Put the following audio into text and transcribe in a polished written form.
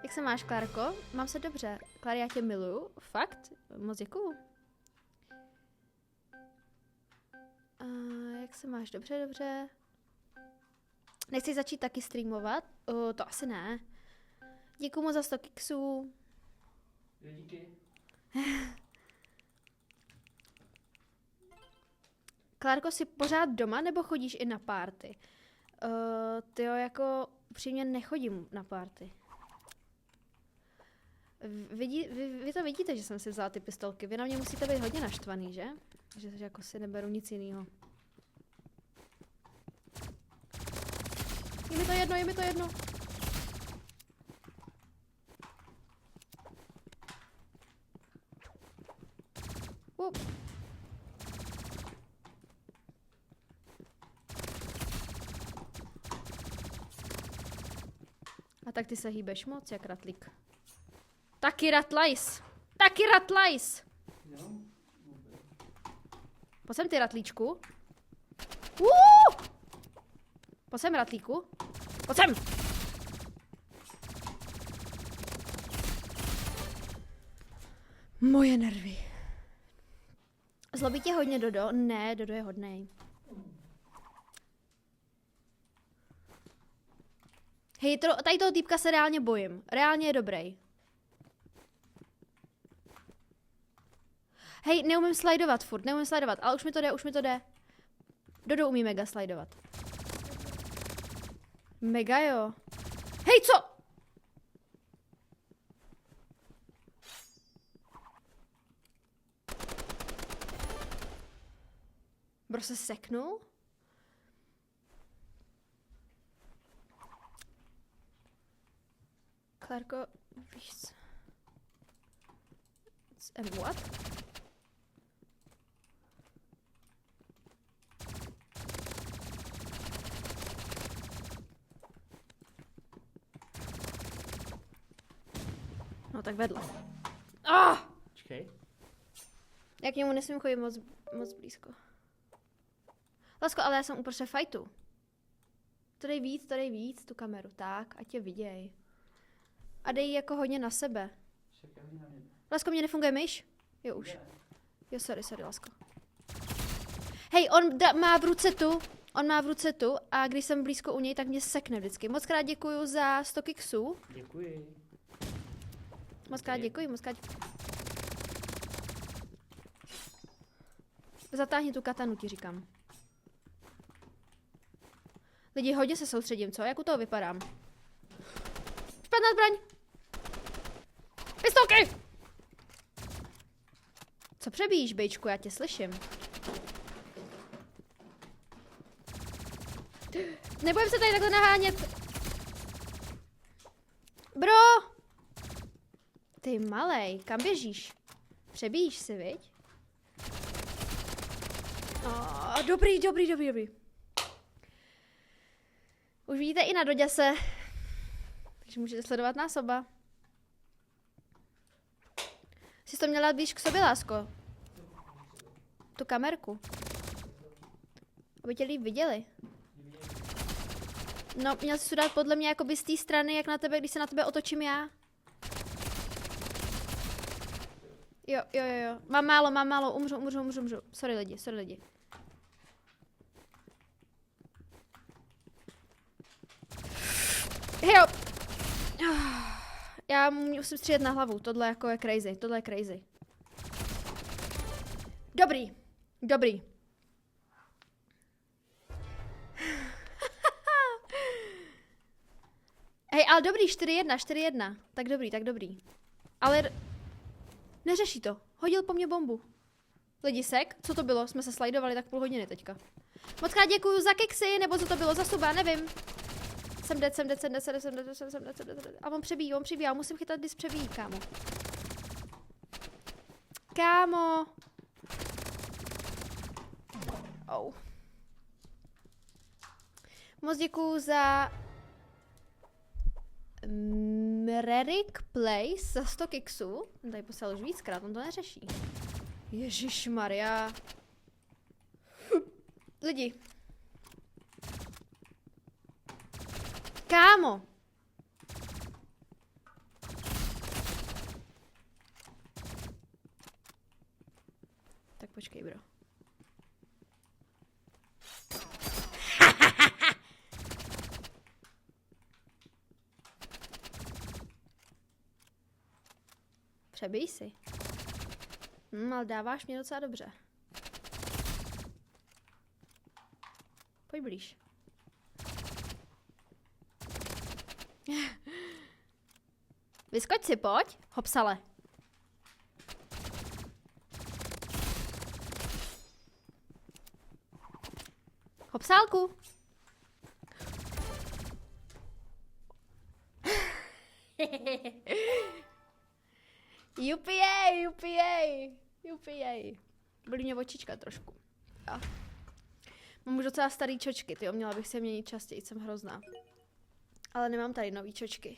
Jak se máš, Klárko? Mám se dobře. Kláry, já tě miluju. Fakt? Moc děkuju. Jak se máš? Dobře, dobře. Nechci začít taky streamovat? To asi ne. Děkuju moc za 100 kiksů. Díky. Klárko, jsi pořád doma nebo chodíš i na párty? Tyjo, jako upřímně nechodím na párty. Vy to vidíte, že jsem si vzala ty pistolky. Vy na mě musíte být hodně naštvaný, že? Že jako si neberu nic jiného. Je mi to jedno, je mi to jedno. A tak ty se hýbeš moc, jak ratlík. Taky ratlajs! Taky ratlajs! Pojď sem, ty ratlíčku. Pojď sem, ratlíku. Pojď sem! Moje nervy. Zlobí tě hodně Dodo? Ne, Dodo je hodnej. Hej, tady toho týpka se reálně bojím. Reálně je dobrý. Hej, neumím slidovat furt, neumím slidovat, ale už mi to jde, už mi to jde. Dodo umí mega slidovat. Mega jo. Hej, co? Bro se seknul? Klárko, víš co? And what? No tak vedle. Počkej. Já k němu nesmím chodit moc blízko. Lasko, ale já jsem uprostřed fightu. To dej víc, tu kameru, tak, ať tě viděj. A dej jako hodně na sebe. Lasko, mě nefunguje myš? Jo, už. Jo, sorry, Lasko. Hej, má v ruce tu a když jsem blízko u něj, tak mě sekne vždycky. Moc krát děkuju za 100 kiksů. Děkuji. Moc krát děkuji, moc krát děkuji. Zatáhni tu katanu, ti říkám. Lidi, hodně se soustředím, co? Jak u toho vypadám? Špatná zbraň! Pistolky! Co přebíjíš, bejčku? Já tě slyším. Nebudem se tady takhle nahánět. Bro! Ty malej, kam běžíš? Přebíjíš si, viď? Dobrý. Už vidíte i na Doďase. Takže můžete sledovat nás oba. Jsi to měla blíž k sobě, lásko. Tu kamerku. Aby tě líp viděli. No, měl jsi dát podle mě jakoby z té strany, jak na tebe, když se na tebe otočím já. Jo. Mám málo, umřu. Sorry lidi. Jo. Já musím střílet na hlavu, tohle jako je crazy, Dobrý. Hej, ale dobrý, 4-1. Tak dobrý. Ale neřeší to, hodil po mně bombu. Lidi, sek, co to bylo? Jsme se slajdovali tak půl hodiny teďka. Moc krát děkuju za keksy, nebo co to bylo za suba, nevím. Jsem dead. A on přebíjí, já musím chytat, když přebíjí, kámo. Moc děkuju za Mrerik Place za 100 kiksů. On tady poslal už víckrát, on to neřeší. Ježišmarja. Lidi. Kámo. počkej, bro. Přebij si. Ale dáváš mě docela dobře. Pojď blíž. Vyskoč si, pojď. Hopsale. Hopsálku. Jupijej, jupijej, jupijej. Bolí mě očička trošku. Jo. Mám už docela starý čočky, tyjo, měla bych se měnit častěji, jsem hrozná. Ale nemám tady nový čočky.